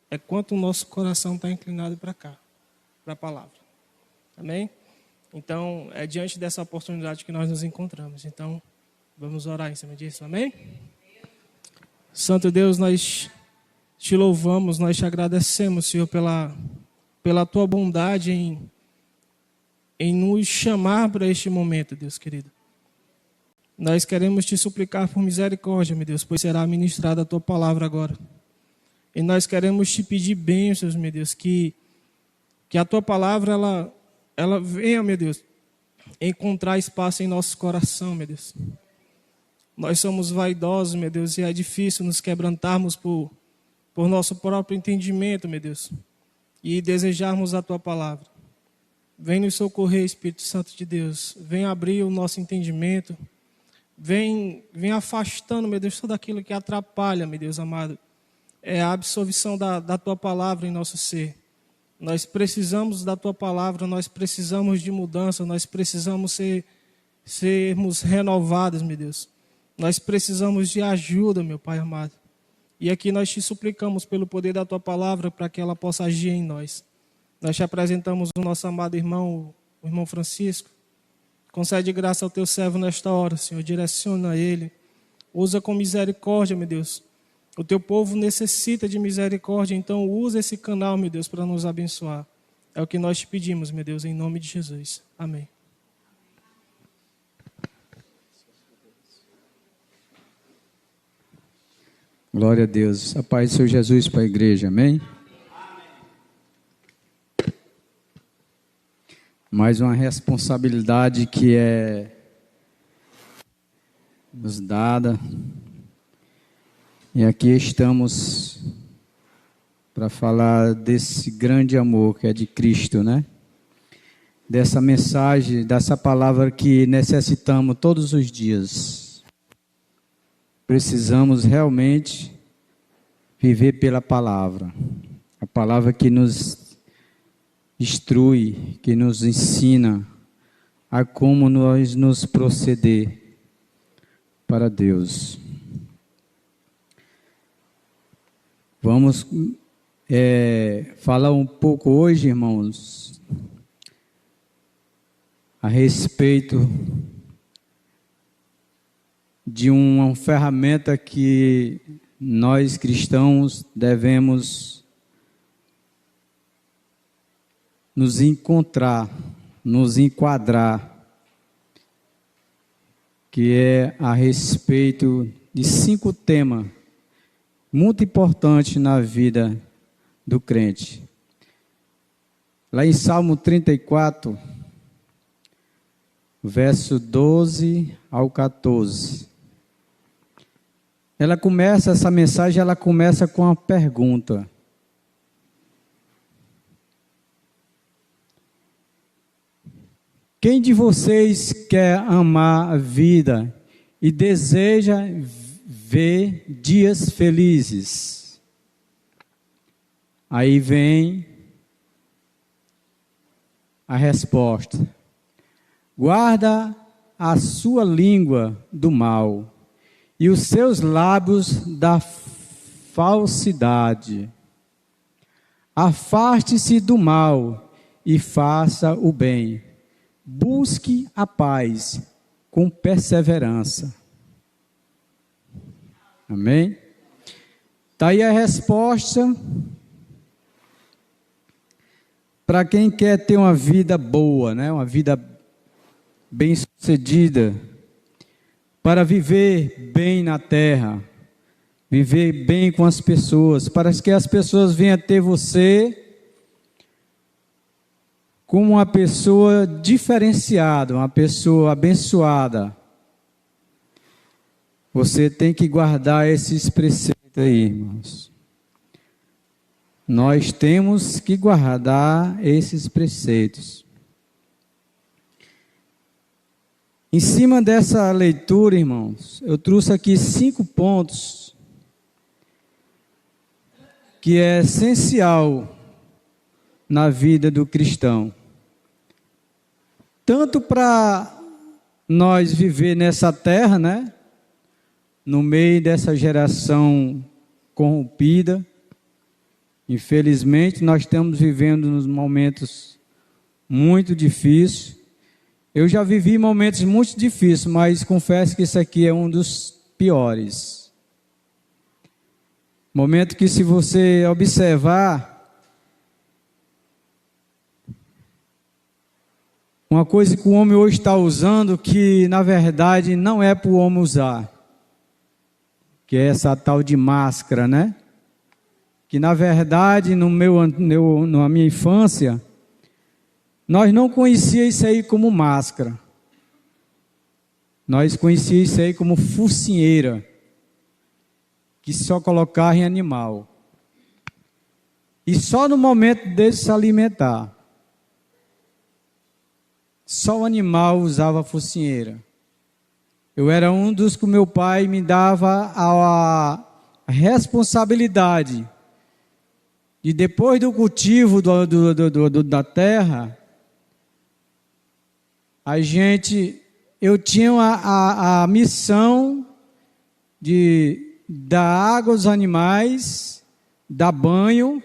é quanto o nosso coração está inclinado para cá, para a palavra. Amém? Então, é diante dessa oportunidade que nós nos encontramos. Então, vamos orar em cima disso. Amém? Santo Deus, nós te louvamos, nós te agradecemos, Senhor, pela tua bondade em nos chamar para este momento, Deus querido. Nós queremos te suplicar por misericórdia, meu Deus, pois será ministrada a tua palavra agora. E nós queremos te pedir bênçãos, meu Deus, que a tua palavra, ela venha, meu Deus, encontrar espaço em nosso coração, meu Deus. Nós somos vaidosos, meu Deus, e é difícil nos quebrantarmos por nosso próprio entendimento, meu Deus, e desejarmos a tua palavra. Vem nos socorrer, Espírito Santo de Deus. Vem abrir o nosso entendimento. Vem afastando, meu Deus, tudo aquilo que atrapalha, meu Deus amado, a absorção da tua palavra em nosso ser. Nós precisamos da tua palavra, nós precisamos de mudança, nós precisamos sermos renovados, meu Deus. Nós precisamos de ajuda, meu Pai amado. E aqui nós te suplicamos pelo poder da tua palavra para que ela possa agir em nós. Nós te apresentamos o nosso amado irmão, o irmão Francisco. Concede graça ao teu servo nesta hora, Senhor. Direciona ele. Usa com misericórdia, meu Deus. O teu povo necessita de misericórdia, então usa esse canal, meu Deus, para nos abençoar. É o que nós te pedimos, meu Deus, em nome de Jesus. Amém. Glória a Deus. A paz do Senhor Jesus para a igreja. Amém? Mais uma responsabilidade que é nos dada. E aqui estamos para falar desse grande amor que é de Cristo, né? Dessa mensagem, dessa palavra que necessitamos todos os dias. Precisamos realmente viver pela palavra. A palavra que nos instrui, que nos ensina a como nós nos proceder para Deus. Vamos falar um pouco hoje, irmãos, a respeito de uma ferramenta que nós cristãos devemos nos encontrar, nos enquadrar, que é a respeito de 5 temas muito importantes na vida do crente. Lá em Salmo 34, verso 12 ao 14. Essa mensagem começa com uma pergunta. Quem de vocês quer amar a vida e deseja ver dias felizes? Aí vem a resposta. Guarda a sua língua do mal e os seus lábios da falsidade. Afaste-se do mal e faça o bem. Busque a paz com perseverança. Amém? Está aí a resposta para quem quer ter uma vida boa, né? Uma vida bem-sucedida, para viver bem na terra, viver bem com as pessoas, para que as pessoas venham ter você como uma pessoa diferenciada, uma pessoa abençoada. Você tem que guardar esses preceitos aí, irmãos. Nós temos que guardar esses preceitos. Em cima dessa leitura, irmãos, eu trouxe aqui 5 pontos que é essencial na vida do cristão. Tanto para nós viver nessa terra, né? No meio dessa geração corrompida, Infelizmente, nós estamos vivendo nos momentos muito difíceis. Eu já vivi momentos muito difíceis, mas confesso que isso aqui é um dos piores. Momento que, se você observar, uma coisa que o homem hoje está usando, que na verdade não é para o homem usar, que é essa tal de máscara, né? Que na verdade, na minha infância, nós não conhecíamos isso aí como máscara. Nós conhecíamos isso aí como focinheira, que só colocava em animal. E só no momento dele se alimentar. Só o animal usava focinheira. Eu era um dos que meu pai me dava a responsabilidade de, depois do cultivo da terra, eu tinha a missão de dar água aos animais, dar banho,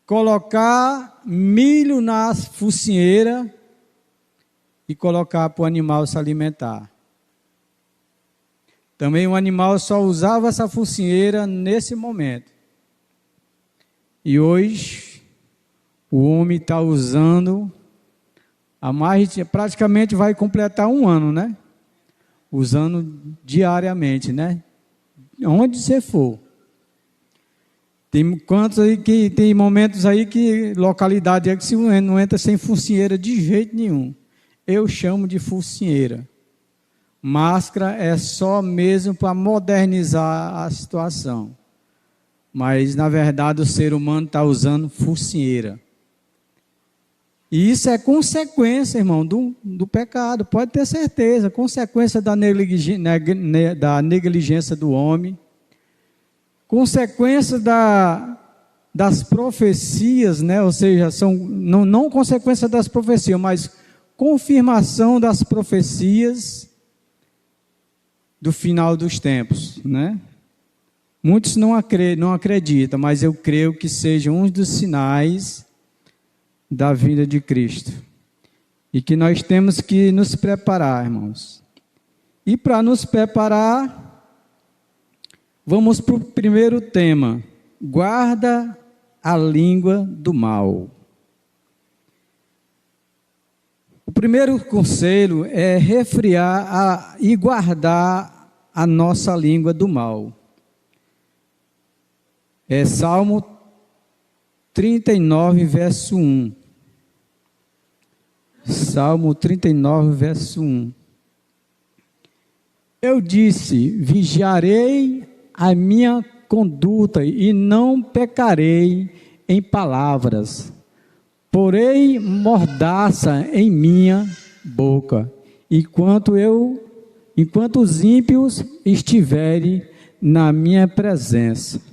colocar milho na focinheira e colocar para o animal se alimentar. Também o animal só usava essa focinheira nesse momento. E hoje, o homem está usando, praticamente vai completar 1 ano, né? Usando diariamente, né? Onde você for. Tem momentos aí que localidade é que se não entra sem focinheira de jeito nenhum. Eu chamo de focinheira. Máscara é só mesmo para modernizar a situação. Mas, na verdade, o ser humano está usando focinheira. E isso é consequência, irmão, do pecado. Pode ter certeza. Consequência da negligência do homem. Consequência das profecias, né? Ou seja, não consequência das profecias, mas confirmação das profecias do final dos tempos, né? Muitos não acreditam, mas eu creio que seja um dos sinais da vinda de Cristo. E que nós temos que nos preparar, irmãos. E para nos preparar, vamos para o primeiro tema. Guarda a língua do mal. O primeiro conselho é refrear e guardar a nossa língua do mal. É Salmo 39, verso 1. Salmo 39, verso 1. Eu disse: vigiarei a minha conduta e não pecarei em palavras. Porém mordaça em minha boca, enquanto os ímpios estiverem na minha presença.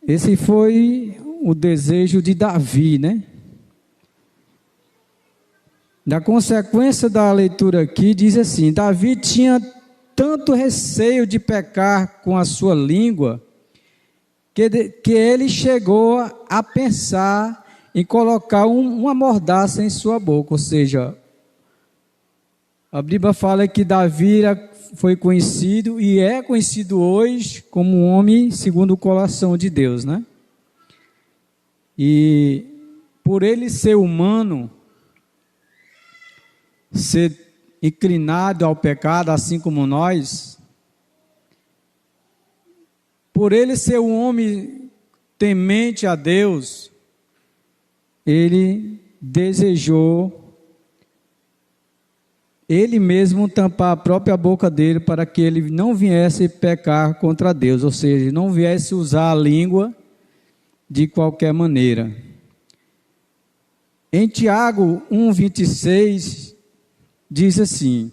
Esse foi o desejo de Davi, né? Na consequência da leitura aqui, diz assim: Davi tinha tanto receio de pecar com a sua língua, que ele chegou a pensar em colocar uma mordaça em sua boca. Ou seja, a Bíblia fala que Davi foi conhecido e é conhecido hoje como um homem segundo o coração de Deus, né? E por ele ser humano, ser inclinado ao pecado, assim como nós, por ele ser um homem temente a Deus, ele desejou ele mesmo tampar a própria boca dele para que ele não viesse pecar contra Deus, ou seja, não viesse usar a língua de qualquer maneira. Em Tiago 1,26 diz assim,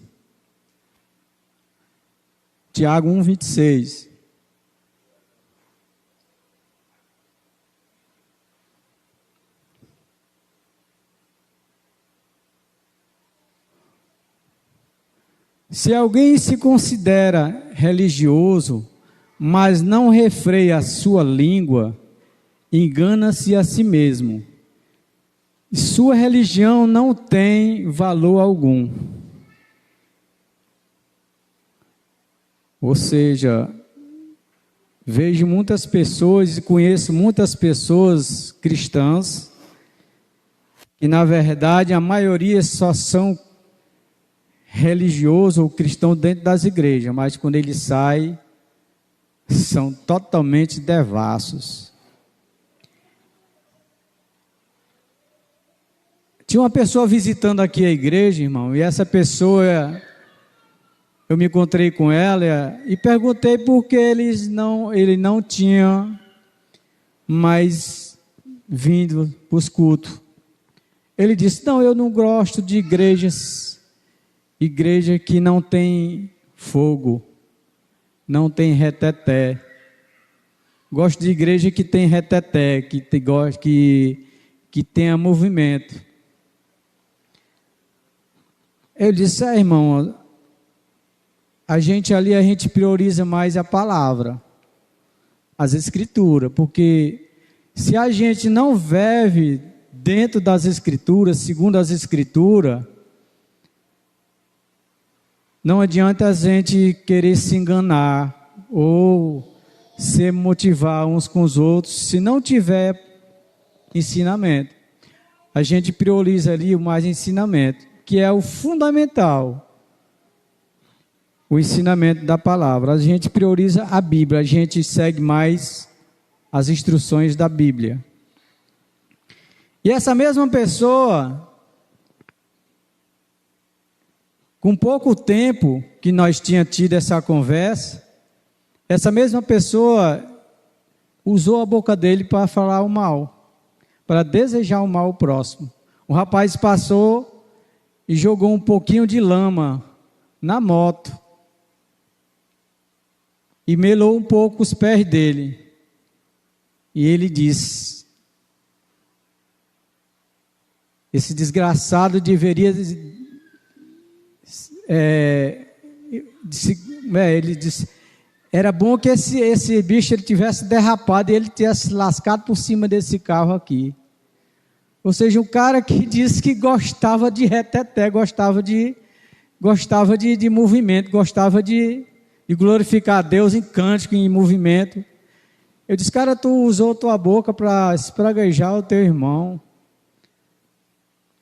Tiago 1,26: se alguém se considera religioso, mas não refreia a sua língua, engana-se a si mesmo. Sua religião não tem valor algum. Ou seja, vejo muitas pessoas e conheço muitas pessoas cristãs que, na verdade, a maioria só são religiosos ou cristãos dentro das igrejas, mas quando eles saem, são totalmente devassos. Tinha uma pessoa visitando aqui a igreja, irmão, e essa pessoa, eu me encontrei com ela e perguntei por que ele não tinha mais vindo para os cultos. Ele disse: não, eu não gosto de igreja que não tem fogo, não tem reteté. Gosto de igreja que tem reteté, que tenha movimento. Eu disse: irmão, a gente prioriza mais a palavra, as escrituras, porque se a gente não vive dentro das escrituras, segundo as escrituras, não adianta a gente querer se enganar ou se motivar uns com os outros, se não tiver ensinamento. A gente prioriza ali o mais ensinamento, que é o fundamental, o ensinamento da palavra. A gente prioriza a Bíblia, a gente segue mais as instruções da Bíblia. E essa mesma pessoa, com pouco tempo que nós tínhamos tido essa conversa, essa mesma pessoa usou a boca dele para falar o mal, para desejar o mal ao próximo. O rapaz passou e jogou um pouquinho de lama na moto e melou um pouco os pés dele. E ele disse: esse desgraçado deveria... ele disse: era bom que esse bicho ele tivesse derrapado e ele tivesse lascado por cima desse carro aqui. Ou seja, um cara que disse que gostava de reteté, gostava de movimento, gostava de glorificar a Deus em cântico, em movimento. Eu disse: cara, tu usou tua boca para espraguejar o teu irmão,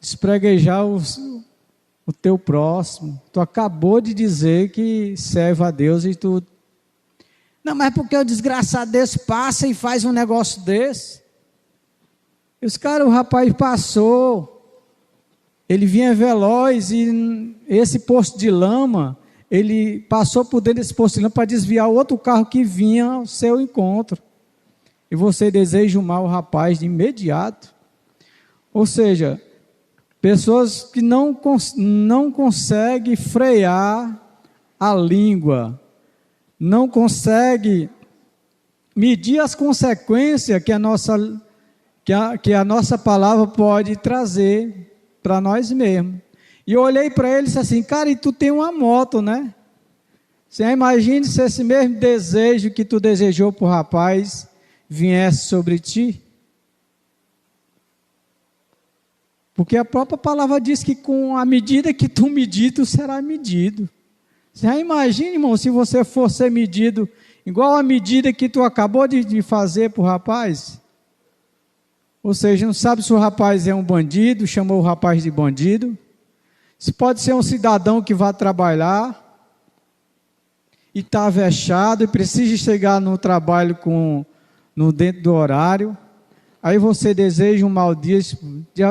espraguejar o teu próximo. Tu acabou de dizer que serve a Deus e tu... Não, mas porque o desgraçado desse passa e faz um negócio desse? Os caras, o rapaz passou, ele vinha veloz e esse posto de lama, ele passou por dentro desse posto de lama para desviar o outro carro que vinha ao seu encontro. E você deseja o mal ao rapaz de imediato. Ou seja, pessoas que não conseguem frear a língua, não conseguem medir as consequências que a nossa palavra pode trazer para nós mesmos. E eu olhei para ele e disse assim: cara, e tu tem uma moto, né? Você imagina se esse mesmo desejo que tu desejou para o rapaz viesse sobre ti? Porque a própria palavra diz que com a medida que tu medir, tu será medido. Você imagina, irmão, se você for ser medido igual a medida que tu acabou de fazer para o rapaz? Ou seja, não sabe se o rapaz é um bandido, chamou o rapaz de bandido. Se pode ser um cidadão que vai trabalhar e está vexado e precisa chegar no trabalho dentro do horário. Aí você deseja um mau dia,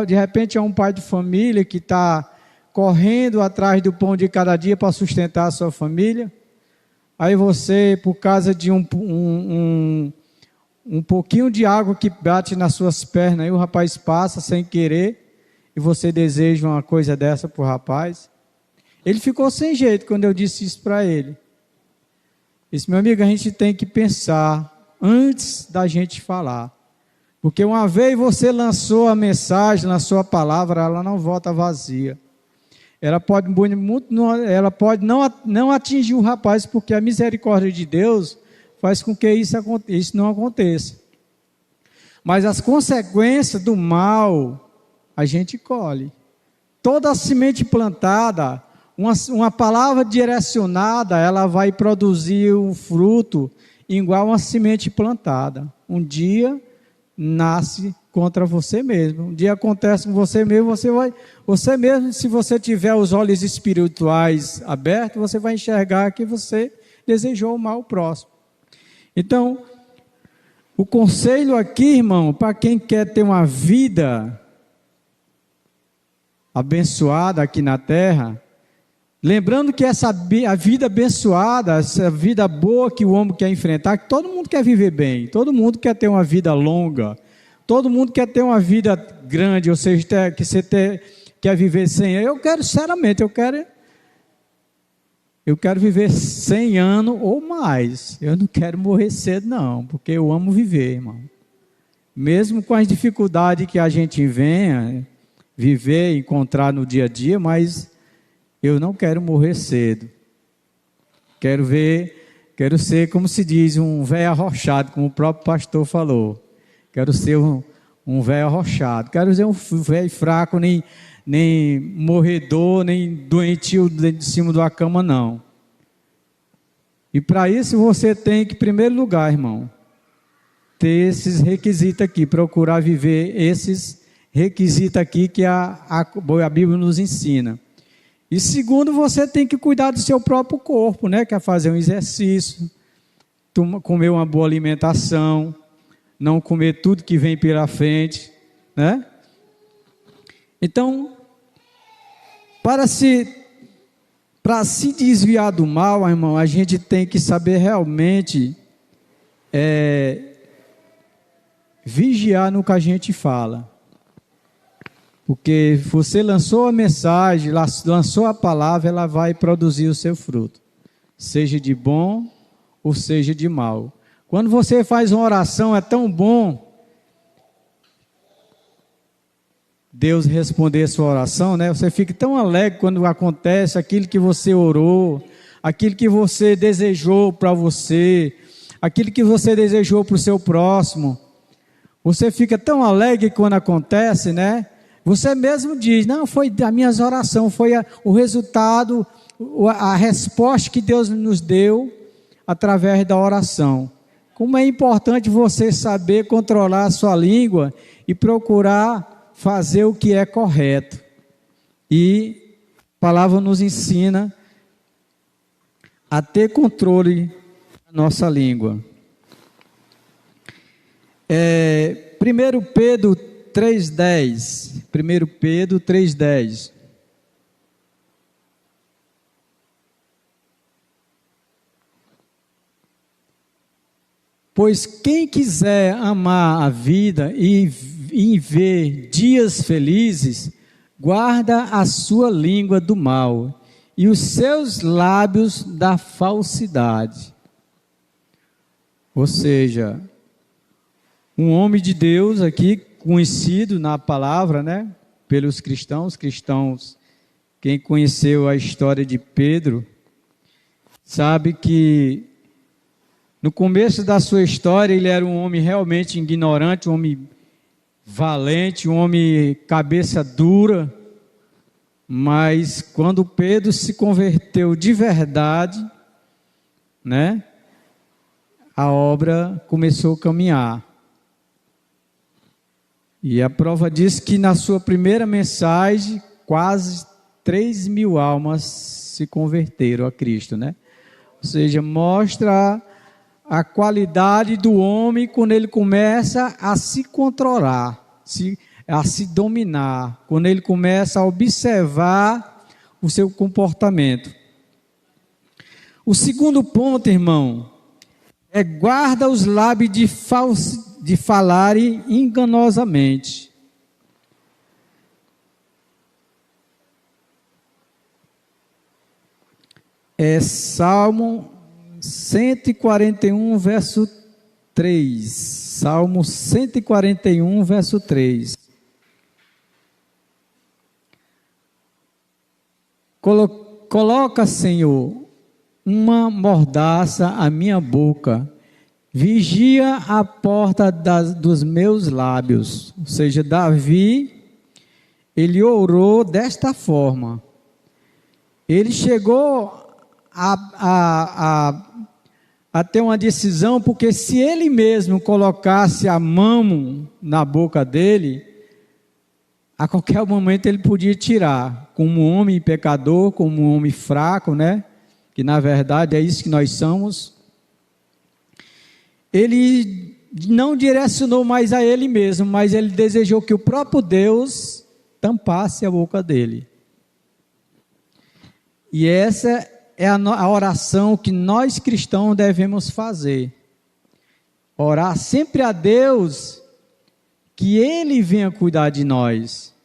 de repente é um pai de família que está correndo atrás do pão de cada dia para sustentar a sua família. Aí você, por causa de um pouquinho de água que bate nas suas pernas, aí o rapaz passa sem querer, e você deseja uma coisa dessa para o rapaz. Ele ficou sem jeito quando eu disse isso para ele. Disse: meu amigo, a gente tem que pensar antes da gente falar. Porque uma vez você lançou a mensagem, lançou a palavra, ela não volta vazia. Ela pode não atingir o rapaz, porque a misericórdia de Deus faz com que isso não aconteça. Mas as consequências do mal, a gente colhe. Toda semente plantada, uma palavra direcionada, ela vai produzir um fruto igual uma semente plantada. Um dia nasce contra você mesmo. Um dia acontece com você mesmo, você mesmo, se você tiver os olhos espirituais abertos, você vai enxergar que você desejou o mal ao próximo. Então, o conselho aqui, irmão, para quem quer ter uma vida abençoada aqui na terra, lembrando que a vida abençoada, essa vida boa que o homem quer enfrentar, que todo mundo quer viver bem, todo mundo quer ter uma vida longa, todo mundo quer ter uma vida grande, ou seja, quer viver 100 anos. Eu quero, sinceramente, eu quero viver 100 anos ou mais. Eu não quero morrer cedo, não, porque eu amo viver, irmão. Mesmo com as dificuldades que a gente venha viver, encontrar no dia a dia, mas eu não quero morrer cedo. Quero ser, como se diz, um velho arrochado, como o próprio pastor falou. Quero ser um velho arrochado. Quero ser um velho fraco, nem morredor, nem doentio de cima da cama, não. E para isso você tem que, em primeiro lugar, irmão, ter esses requisitos aqui, procurar viver esses requisitos aqui que a Bíblia nos ensina. E segundo, você tem que cuidar do seu próprio corpo, né? Que é fazer um exercício, comer uma boa alimentação, não comer tudo que vem pela frente, né? Então, para se desviar do mal, irmão, a gente tem que saber realmente vigiar no que a gente fala. Porque você lançou a mensagem, lançou a palavra, ela vai produzir o seu fruto. Seja de bom ou seja de mal. Quando você faz uma oração, é tão bom Deus responder a sua oração, né? Você fica tão alegre quando acontece aquilo que você orou, aquilo que você desejou para você, aquilo que você desejou para o seu próximo. Você fica tão alegre quando acontece, né? Você mesmo diz, não, foi das minhas orações, foi o resultado, a resposta que Deus nos deu através da oração. Como é importante você saber controlar a sua língua e procurar fazer o que é correto. E a palavra nos ensina a ter controle da nossa língua. 1 Pedro 3,10. 1 Pedro 3,10. Pois quem quiser amar a vida e ver dias felizes, guarda a sua língua do mal e os seus lábios da falsidade. Ou seja, um homem de Deus aqui, conhecido na palavra, né, pelos cristãos, quem conheceu a história de Pedro, sabe que no começo da sua história ele era um homem realmente ignorante, um homem valente, um homem cabeça dura, mas quando Pedro se converteu de verdade, né, a obra começou a caminhar. E a prova diz que na sua primeira mensagem, quase 3.000 almas se converteram a Cristo, né? Ou seja, mostra a qualidade do homem quando ele começa a se controlar, a se dominar, quando ele começa a observar o seu comportamento. O segundo ponto, irmão, é guarda os lábios de falarem enganosamente. É Salmo 141, verso 3. Salmo 141, verso 3. Coloca, Senhor, uma mordaça à minha boca vigia a porta dos meus lábios. Ou seja, Davi, ele orou desta forma. Ele chegou a ter uma decisão, porque se ele mesmo colocasse a mão na boca dele, a qualquer momento ele podia tirar, como um homem pecador, como um homem fraco, né? Que na verdade é isso que nós somos. Ele não direcionou mais a ele mesmo, mas ele desejou que o próprio Deus tampasse a boca dele. E essa é a oração que nós cristãos devemos fazer. Orar sempre a Deus, que Ele venha cuidar de nós.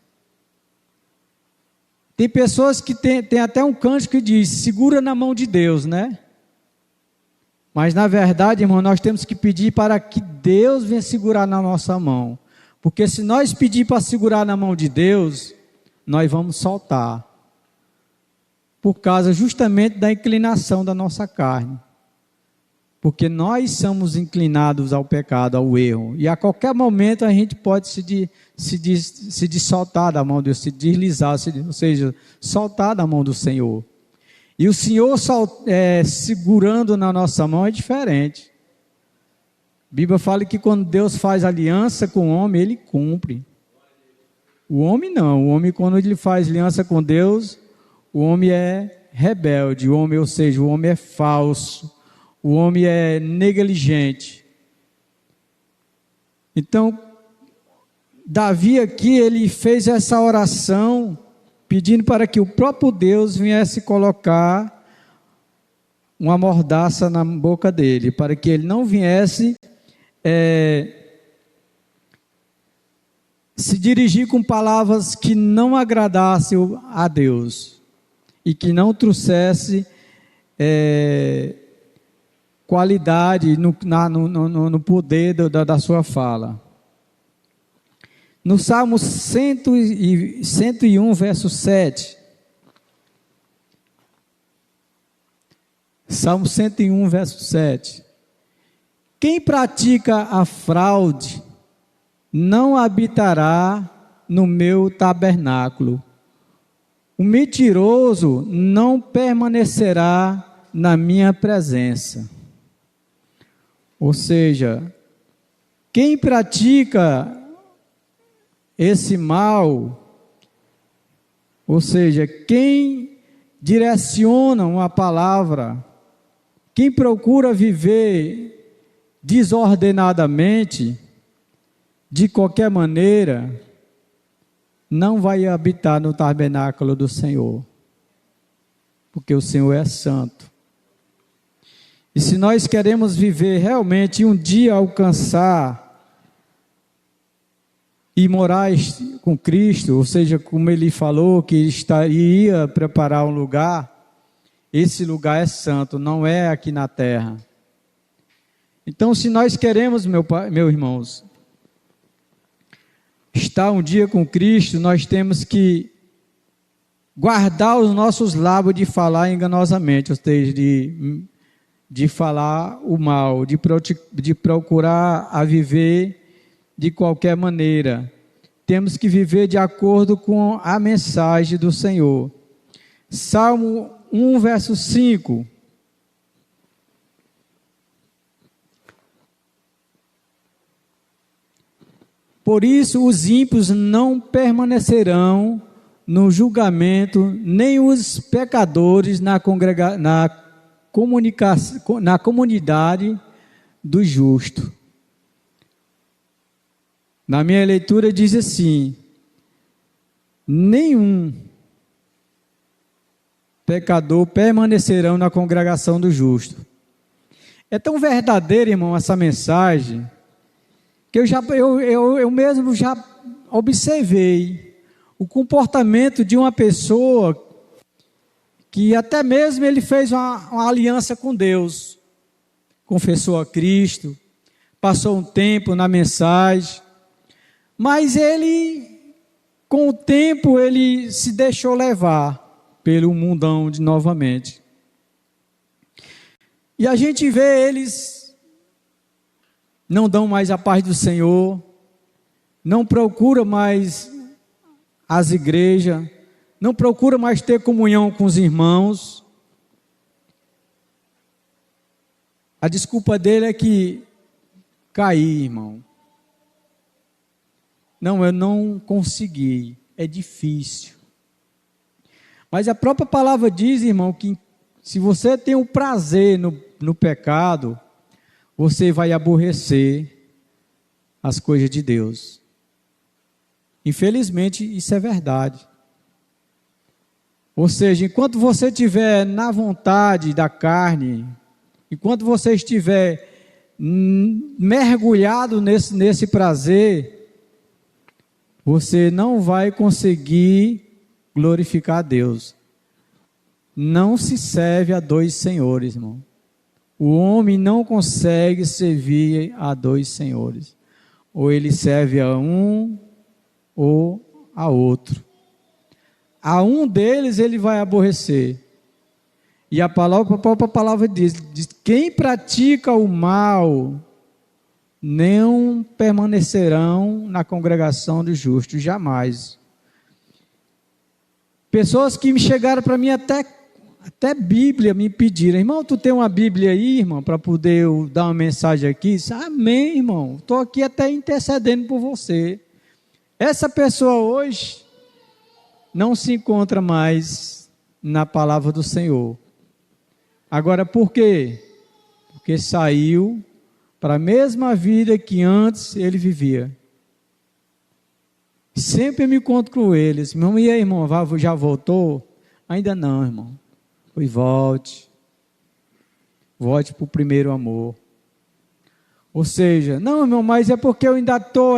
Tem pessoas que tem até um cântico que diz, segura na mão de Deus, né? Mas na verdade, irmão, nós temos que pedir para que Deus venha segurar na nossa mão. Porque se nós pedir para segurar na mão de Deus, nós vamos soltar. Por causa justamente da inclinação da nossa carne. Porque nós somos inclinados ao pecado, ao erro. E a qualquer momento a gente pode se soltar da mão de Deus, se deslizar, ou seja, soltar da mão do Senhor. E o Senhor segurando na nossa mão é diferente. A Bíblia fala que quando Deus faz aliança com o homem, Ele cumpre. O homem não. O homem, quando ele faz aliança com Deus, o homem é rebelde. O homem, ou seja, o homem é falso. O homem é negligente. Então, Davi aqui, ele fez essa oração pedindo para que o próprio Deus viesse colocar uma mordaça na boca dele, para que ele não viesse se dirigir com palavras que não agradassem a Deus e que não trouxesse qualidade no poder da sua fala. No Salmo 101, verso 7. Salmo 101, verso 7. Quem pratica a fraude não habitará no meu tabernáculo. O mentiroso não permanecerá na minha presença. Ou seja, quem pratica esse mal, ou seja, quem direciona uma palavra, quem procura viver desordenadamente, de qualquer maneira, não vai habitar no tabernáculo do Senhor, porque o Senhor é santo. E se nós queremos viver realmente um dia alcançar e morar com Cristo, ou seja, como ele falou que iria preparar um lugar, esse lugar é santo, não é aqui na terra. Então, se nós queremos, meus irmãos, estar um dia com Cristo, nós temos que guardar os nossos lábios de falar enganosamente, ou seja, de falar o mal, de procurar a viver de qualquer maneira. Temos que viver de acordo com a mensagem do Senhor. Salmo 1, verso 5. Por isso os ímpios não permanecerão no julgamento, nem os pecadores na comunidade do justo. Na minha leitura diz assim: nenhum pecador permanecerão na congregação do justo. É tão verdadeira, irmão, essa mensagem, que eu mesmo já observei o comportamento de uma pessoa que até mesmo ele fez uma aliança com Deus, confessou a Cristo, passou um tempo na mensagem, mas ele, com o tempo, ele se deixou levar pelo mundão novamente. E a gente vê eles não dão mais a paz do Senhor, não procura mais as igrejas, não procura mais ter comunhão com os irmãos. A desculpa dele é que caí, irmão. Não, eu não consegui, é difícil. Mas a própria palavra diz, irmão, que se você tem o prazer no pecado, você vai aborrecer as coisas de Deus. Infelizmente, isso é verdade. Ou seja, enquanto você estiver na vontade da carne, enquanto você estiver mergulhado nesse prazer, você não vai conseguir glorificar a Deus. Não se serve a dois senhores, irmão. O homem não consegue servir a dois senhores. Ou ele serve a um ou a outro. A um deles ele vai aborrecer. E a própria palavra diz, quem pratica o mal não permanecerão na congregação dos justos, jamais. Pessoas que me chegaram para mim até Bíblia me pediram, irmão, tu tem uma Bíblia aí, irmão, para poder eu dar uma mensagem aqui? Amém, irmão, estou aqui até intercedendo por você. Essa pessoa hoje não se encontra mais na palavra do Senhor. Agora, por quê? Porque saiu para a mesma vida que antes ele vivia. Sempre me encontro com eles. Irmão, e aí, irmão, já voltou? Ainda não, irmão. Pois volte. Volte para o primeiro amor. Ou seja, não, irmão, mas é porque eu ainda estou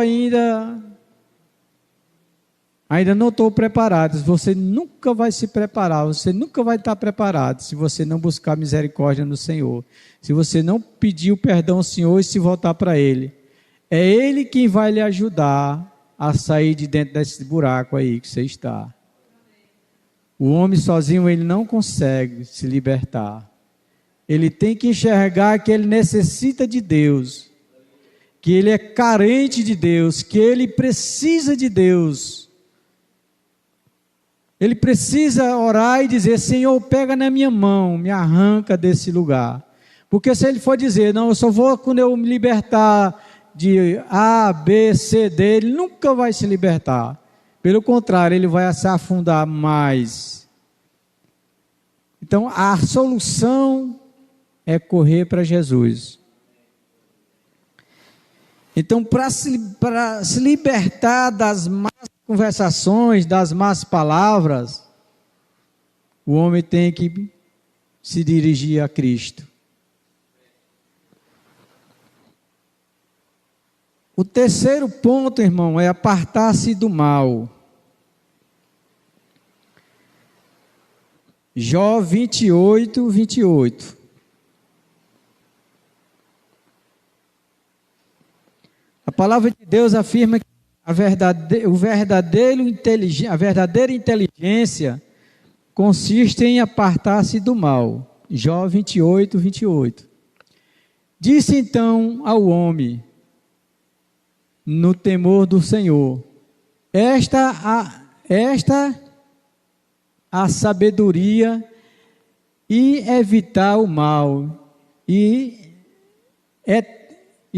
ainda não estou preparado. Você nunca vai se preparar, você nunca vai estar preparado se você não buscar misericórdia no Senhor. Se você não pedir o perdão ao Senhor e se voltar para Ele. É Ele quem vai lhe ajudar a sair de dentro desse buraco aí que você está. O homem sozinho, ele não consegue se libertar. Ele tem que enxergar que ele necessita de Deus, que ele é carente de Deus, que ele precisa de Deus. Ele precisa orar e dizer, Senhor, pega na minha mão, me arranca desse lugar. Porque se ele for dizer, não, eu só vou quando eu me libertar de A, B, C, D, ele nunca vai se libertar. Pelo contrário, ele vai se afundar mais. Então, a solução é correr para Jesus. Então, para se libertar das más conversações, das más palavras, o homem tem que se dirigir a Cristo. O terceiro ponto, irmão, é apartar-se do mal. Jó 28, 28. A palavra de Deus afirma que a verdadeira inteligência consiste em apartar-se do mal. Jó 28, 28. Disse então ao homem, no temor do Senhor, esta a sabedoria e evitar o mal e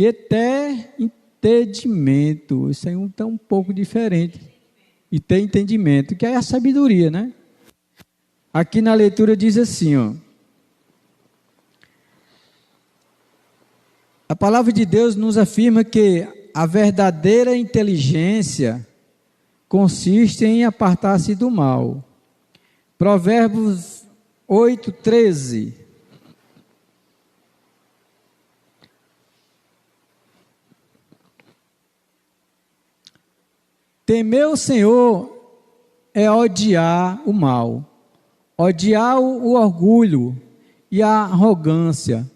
até entendimento. Isso aí está um pouco diferente. E ter entendimento, que é a sabedoria, né? Aqui na leitura diz assim, ó. A palavra de Deus nos afirma que a verdadeira inteligência consiste em apartar-se do mal. Provérbios 8, 13. Temer o Senhor é odiar o mal, odiar o orgulho e a arrogância,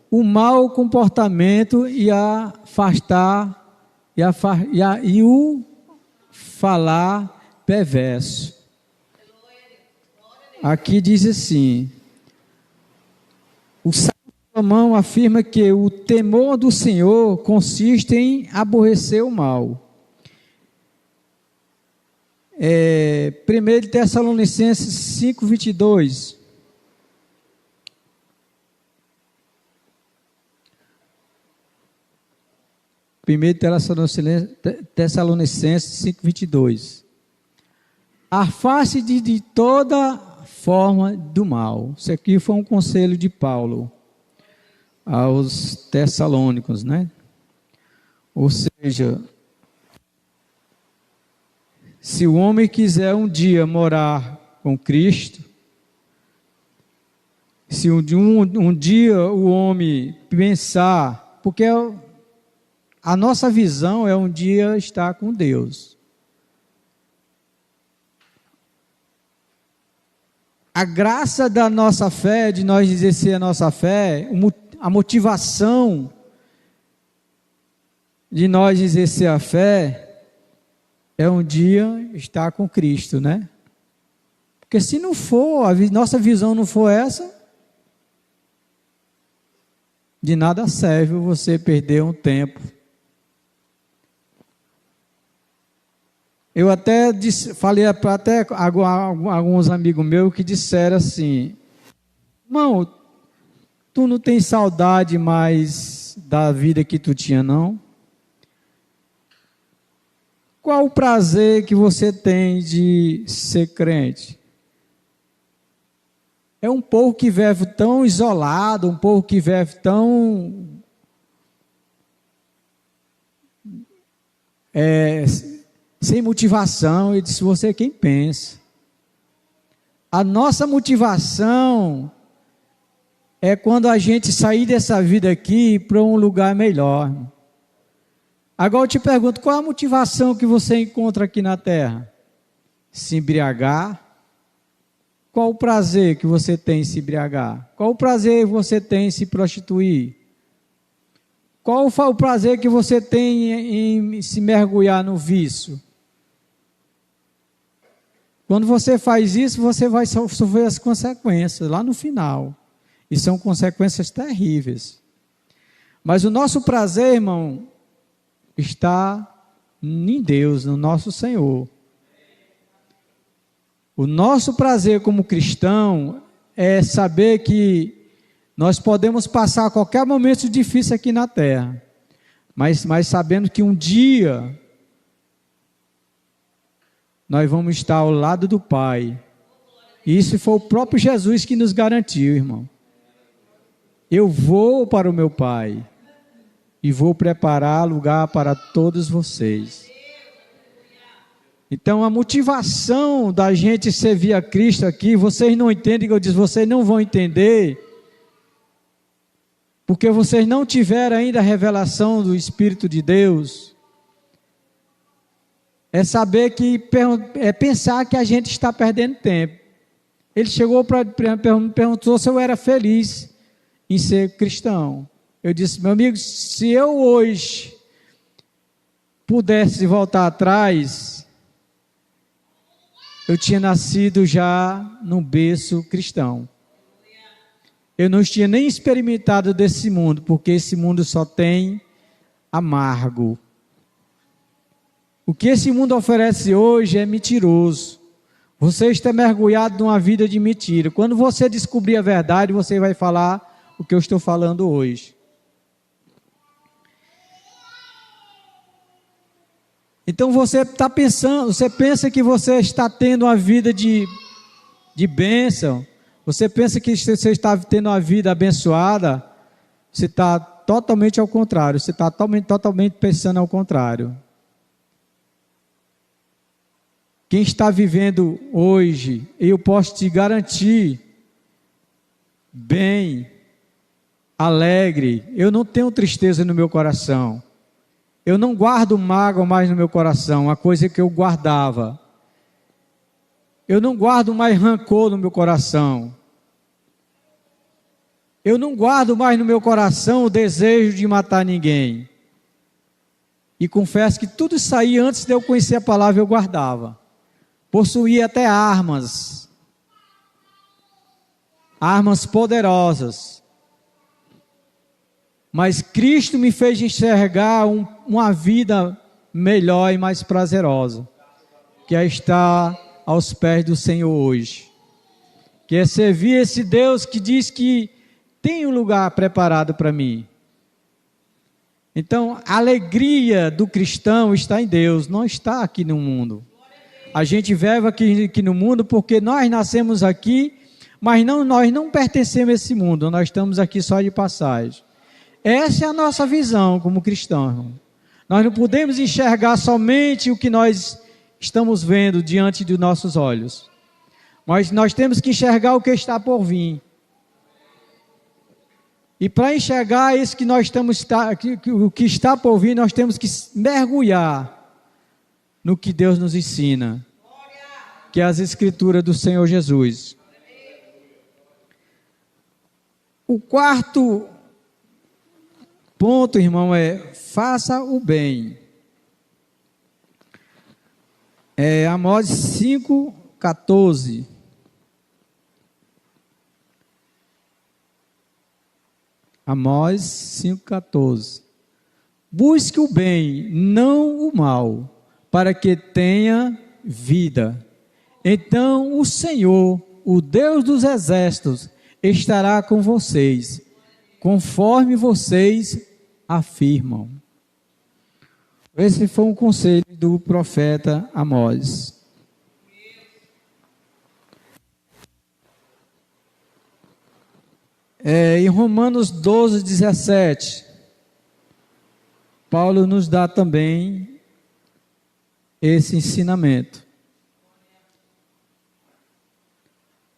o mau comportamento e o falar perverso. Aqui diz assim: O sábio Salomão afirma que o temor do Senhor consiste em aborrecer o mal. 1 Tessalonicenses 5:22. 1 Tessalonicenses 5:22. Afaste-te de toda forma do mal. Isso aqui foi um conselho de Paulo aos Tessalônicos, né? Ou seja, se o homem quiser um dia morar com Cristo, se um dia o homem pensar, porque a nossa visão é um dia estar com Deus. A graça da nossa fé, de nós exercer a nossa fé, a motivação de nós exercer a fé, é um dia estar com Cristo, né? Porque se não for, a nossa visão não for essa, de nada serve você perder um tempo. Eu até falei até alguns amigos meus que disseram assim: irmão, tu não tem saudade mais da vida que tu tinha, não? Qual o prazer que você tem de ser crente? É um povo que vive tão isolado, um povo que vive tão sem motivação. Eu disse: você quem pensa? A nossa motivação é quando a gente sair dessa vida aqui para um lugar melhor. Agora eu te pergunto, qual a motivação que você encontra aqui na terra? Se embriagar? Qual o prazer que você tem em se embriagar? Qual o prazer que você tem em se prostituir? Qual o prazer que você tem em se mergulhar no vício? Quando você faz isso, você vai sofrer as consequências lá no final. E são consequências terríveis. Mas o nosso prazer, irmão, está em Deus, no nosso Senhor. O nosso prazer como cristão é saber que nós podemos passar qualquer momento difícil aqui na terra, mas sabendo que um dia nós vamos estar ao lado do Pai. E isso foi o próprio Jesus que nos garantiu, irmão. Eu vou para o meu Pai e vou preparar lugar para todos vocês. Então a motivação da gente servir a Cristo aqui, vocês não entendem, que eu disse, vocês não vão entender, porque vocês não tiveram ainda a revelação do Espírito de Deus. É saber que, é pensar que a gente está perdendo tempo. Ele chegou me perguntou se eu era feliz em ser cristão. Eu disse: meu amigo, se eu hoje pudesse voltar atrás, eu tinha nascido já num berço cristão. Eu não tinha nem experimentado desse mundo, porque esse mundo só tem amargo. O que esse mundo oferece hoje é mentiroso. Você está mergulhado numa vida de mentira. Quando você descobrir a verdade, você vai falar o que eu estou falando hoje. Então você está pensando, você pensa que você está tendo uma vida de bênção, você pensa que você está tendo uma vida abençoada, você está totalmente ao contrário, você está totalmente pensando ao contrário. Quem está vivendo hoje, eu posso te garantir, bem, alegre, eu não tenho tristeza no meu coração. Eu não guardo mágoa mais no meu coração, a coisa que eu guardava. Eu não guardo mais rancor no meu coração. Eu não guardo mais no meu coração o desejo de matar ninguém. E confesso que tudo isso aí, antes de eu conhecer a palavra, eu guardava. Possuía até armas poderosas. mas Cristo me fez enxergar uma vida melhor e mais prazerosa, que é estar aos pés do Senhor hoje, que é servir esse Deus que diz que tem um lugar preparado para mim. Então, a alegria do cristão está em Deus, não está aqui no mundo. A gente vive aqui no mundo porque nós nascemos aqui, mas nós não pertencemos a esse mundo, nós estamos aqui só de passagem. Essa é a nossa visão como cristãos, irmão. Nós não podemos enxergar somente o que nós estamos vendo diante dos nossos olhos, mas nós temos que enxergar o que está por vir. E para enxergar isso o que está por vir, nós temos que mergulhar no que Deus nos ensina, que é as Escrituras do Senhor Jesus. O quarto ponto, irmão, é faça o bem. Amós 5,14. Amós 5,14. Busque o bem, não o mal, para que tenha vida. Então o Senhor, o Deus dos exércitos, estará com vocês, conforme vocês afirmam. Esse foi um conselho do profeta Amós. Em Romanos 12, 17, Paulo nos dá também esse ensinamento.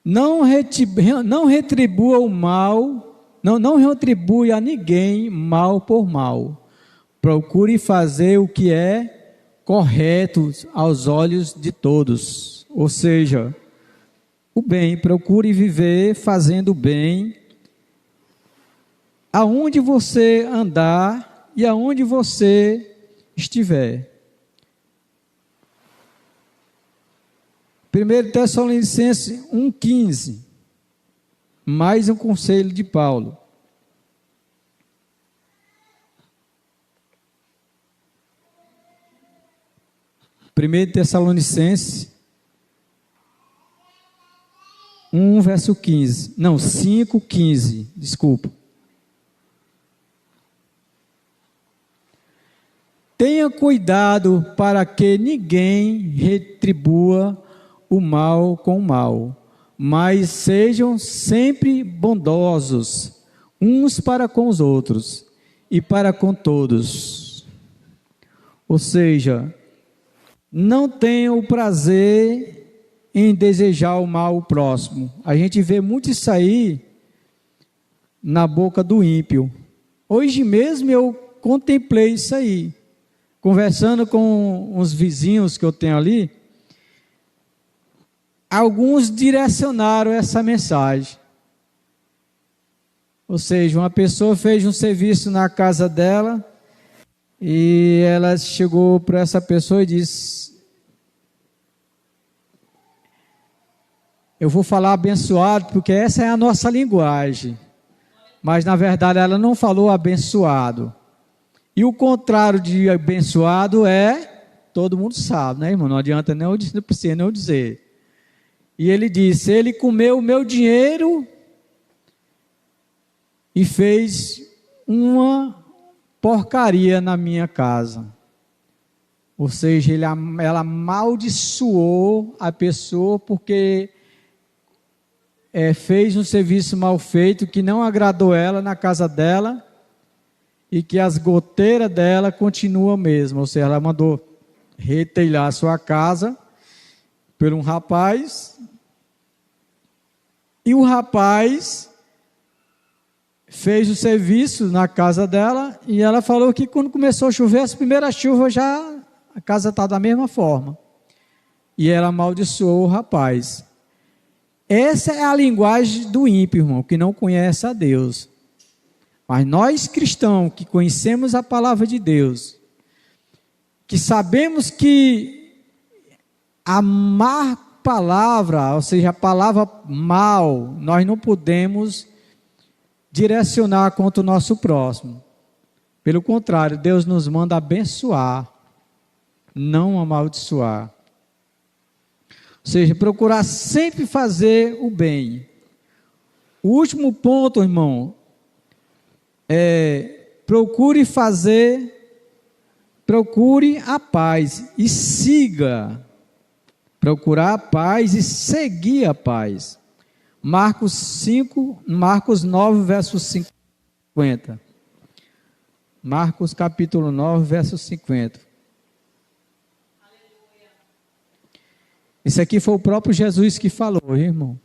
Não retribua o mal, não retribui a ninguém mal por mal. Procure fazer o que é correto aos olhos de todos. Ou seja, o bem, procure viver fazendo o bem aonde você andar e aonde você estiver. 1 Tessalonicenses 1,15, mais um conselho de Paulo. Primeiro Tessalonicenses 1, verso 15. Não, 5,15, desculpa. Tenha cuidado para que ninguém retribua o mal com o mal, mas sejam sempre bondosos, uns para com os outros e para com todos. Ou seja, não tenham o prazer em desejar o mal ao próximo. A gente vê muito isso aí na boca do ímpio. Hoje mesmo eu contemplei isso aí, conversando com uns vizinhos que eu tenho ali. Alguns direcionaram essa mensagem. Ou seja, uma pessoa fez um serviço na casa dela e ela chegou para essa pessoa e disse: eu vou falar abençoado porque essa é a nossa linguagem. Mas na verdade ela não falou abençoado. E o contrário de abençoado todo mundo sabe, né, irmão? Não adianta não precisa não dizer. E ele disse: ele comeu o meu dinheiro e fez uma porcaria na minha casa. Ou seja, ela amaldiçoou a pessoa porque fez um serviço mal feito que não agradou ela na casa dela e que as goteiras dela continuam mesmo. Ou seja, ela mandou retelhar a sua casa por um rapaz. E o rapaz fez o serviço na casa dela e ela falou que quando começou a chover, as primeiras chuvas a casa está da mesma forma. E ela amaldiçoou o rapaz. Essa é a linguagem do ímpio, irmão, que não conhece a Deus. Mas nós cristãos que conhecemos a palavra de Deus, que sabemos que a má palavra, ou seja, a palavra mal, nós não podemos direcionar contra o nosso próximo. Pelo contrário, Deus nos manda abençoar, não amaldiçoar. Ou seja, procurar sempre fazer o bem. O último ponto, irmão, procure a paz e siga. Procurar a paz e seguir a paz. Marcos 9, verso 50. Marcos capítulo 9, verso 50. Isso aqui foi o próprio Jesus que falou, irmão.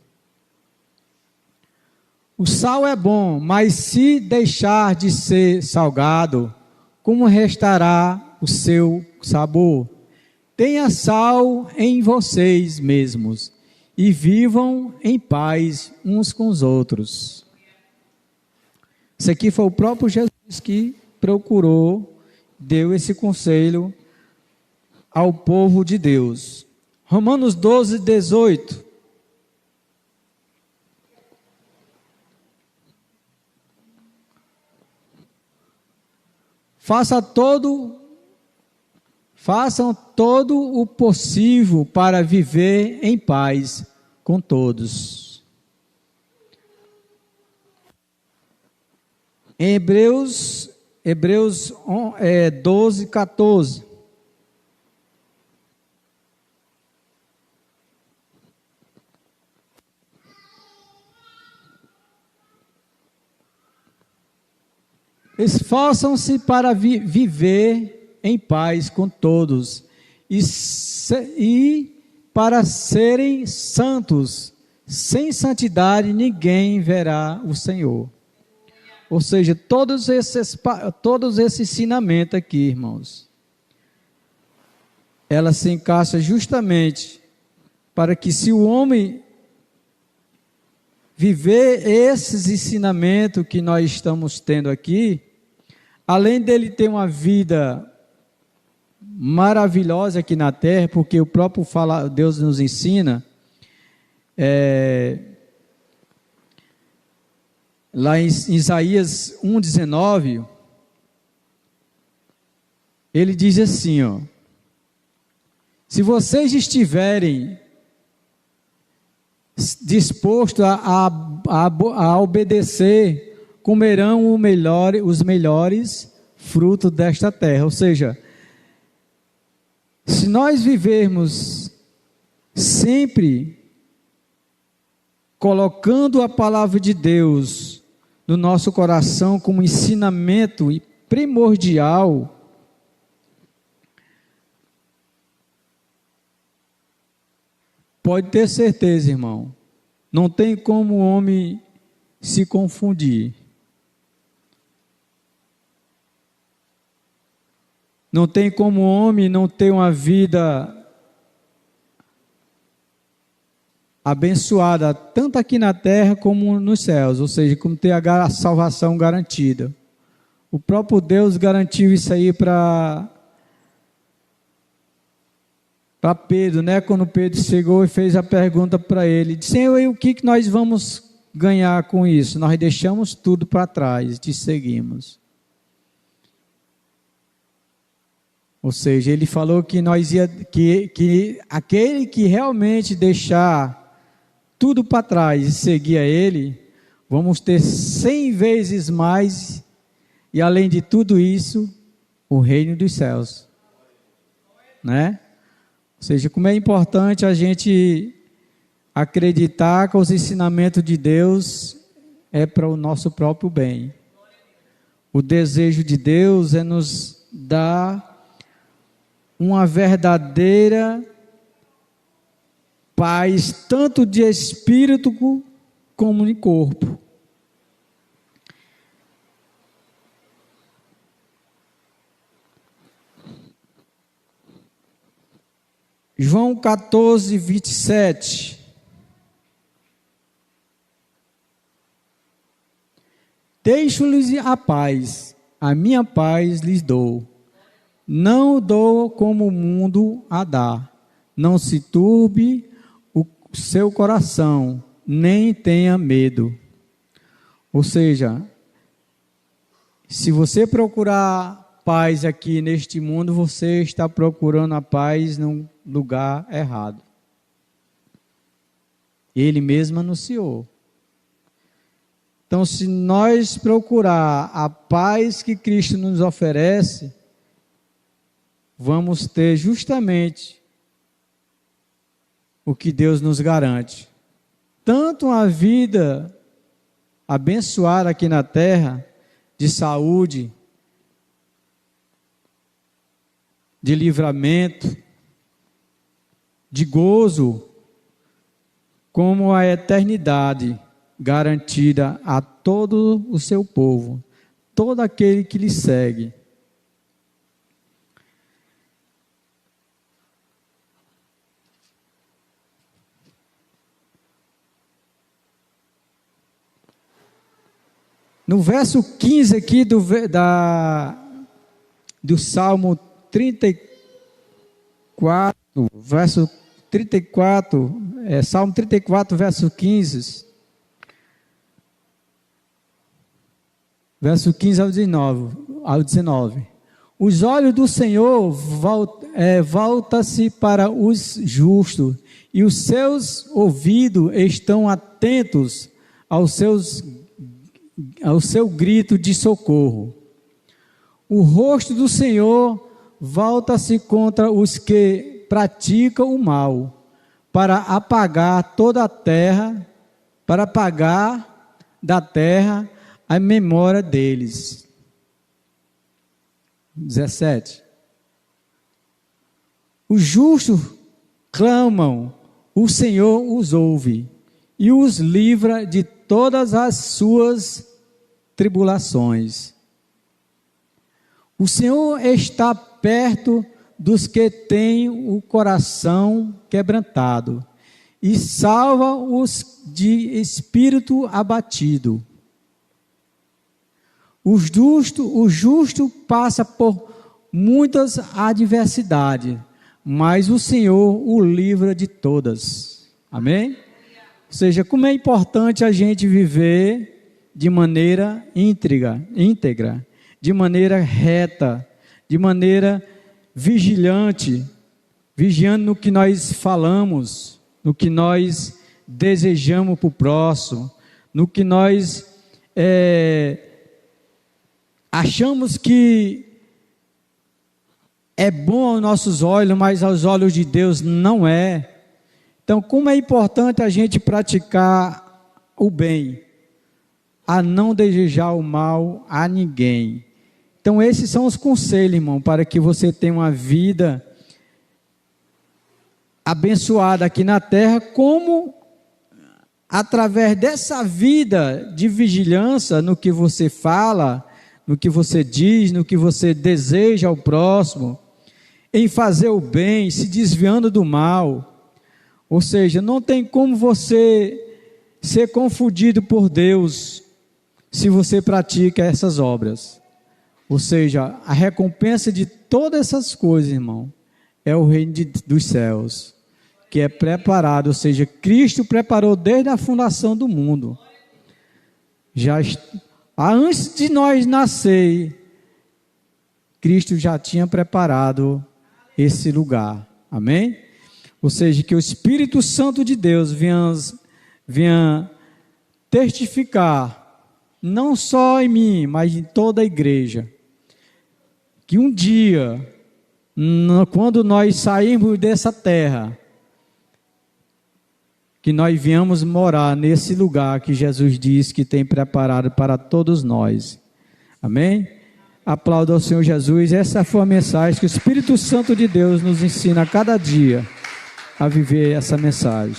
O sal é bom, mas se deixar de ser salgado, como restará o seu sabor? Tenha sal em vocês mesmos e vivam em paz uns com os outros. Isso aqui foi o próprio Jesus que procurou, deu esse conselho ao povo de Deus. Romanos 12, 18. Façam todo o possível para viver em paz com todos. Em Hebreus 12, 14. Esforçam-se para viver em paz com todos e para serem santos. Sem santidade ninguém verá o Senhor. Ou seja, todos esses ensinamentos aqui, irmãos, ela se encaixa justamente para que, se o homem viver esses ensinamentos que nós estamos tendo aqui, além dele ter uma vida maravilhosa aqui na terra, porque o próprio Deus nos ensina, lá em Isaías 1,19, ele diz assim, ó: se vocês estiverem dispostos a obedecer, comerão os melhores frutos desta terra. Ou seja, se nós vivermos sempre colocando a palavra de Deus no nosso coração como ensinamento primordial, pode ter certeza, irmão, não tem como o homem se confundir. Não tem como o homem não ter uma vida abençoada, tanto aqui na terra como nos céus, ou seja, como ter a salvação garantida. O próprio Deus garantiu isso aí para Pedro, né? Quando Pedro chegou e fez a pergunta para ele, disse: Senhor, e o que nós vamos ganhar com isso? Nós deixamos tudo para trás, te seguimos. Ou seja, ele falou que que aquele que realmente deixar tudo para trás e seguir a ele, vamos ter 100 vezes mais, e além de tudo isso, o reino dos céus, né? Ou seja, como é importante a gente acreditar que os ensinamentos de Deus é para o nosso próprio bem. O desejo de Deus é nos dar uma verdadeira paz, tanto de espírito como de corpo. João 14, 27. Deixo-lhes a paz, a minha paz lhes dou. Não dou como o mundo a dá. Não se turbe o seu coração, nem tenha medo. Ou seja, Se você procurar paz aqui neste mundo, você está procurando a paz num lugar errado. Ele mesmo anunciou. Então, se nós procurar a paz que Cristo nos oferece, vamos ter justamente o que Deus nos garante. Tanto a vida abençoada aqui na terra, de saúde, de livramento, de gozo, como a eternidade garantida a todo o seu povo, todo aquele que lhe segue. No verso 15 aqui do Salmo 34, verso 34, Salmo 34, verso 15. Verso 15 ao 19. Os olhos do Senhor voltam-se para os justos, e os seus ouvidos estão atentos ao seu grito de socorro. O rosto do Senhor volta-se contra os que praticam o mal, para apagar toda a terra, para apagar da terra a memória deles. 17. Os justos clamam, o Senhor os ouve e os livra de todas as suas tribulações. O Senhor está perto dos que têm o coração quebrantado e salva os de espírito abatido. O justo passa por muitas adversidades, mas o Senhor o livra de todas. Amém? Ou seja, como é importante a gente viver de maneira íntegra, de maneira reta, de maneira vigilante, vigiando no que nós falamos, no que nós desejamos para o próximo, no que nós achamos que é bom aos nossos olhos, mas aos olhos de Deus não é. Então, como é importante a gente praticar o bem, a não desejar o mal a ninguém. Então, esses são os conselhos, irmão, para que você tenha uma vida abençoada aqui na terra, como através dessa vida de vigilância no que você fala, no que você diz, no que você deseja ao próximo, em fazer o bem, se desviando do mal. Ou seja, não tem como você ser confundido por Deus se você pratica essas obras. Ou seja, a recompensa de todas essas coisas, irmão, é o reino dos céus, que é preparado, ou seja, Cristo preparou desde a fundação do mundo. Antes de nós nascer, Cristo já tinha preparado esse lugar. Amém? Ou seja, que o Espírito Santo de Deus venha testificar, não só em mim, mas em toda a igreja, que um dia, quando nós sairmos dessa terra, que nós viemos morar nesse lugar que Jesus diz que tem preparado para todos nós. Amém? Aplauda ao Senhor Jesus. Essa foi a mensagem que o Espírito Santo de Deus nos ensina a cada dia a viver essa mensagem.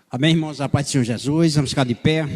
Amém, irmãos? A paz do Senhor Jesus. Vamos ficar de pé.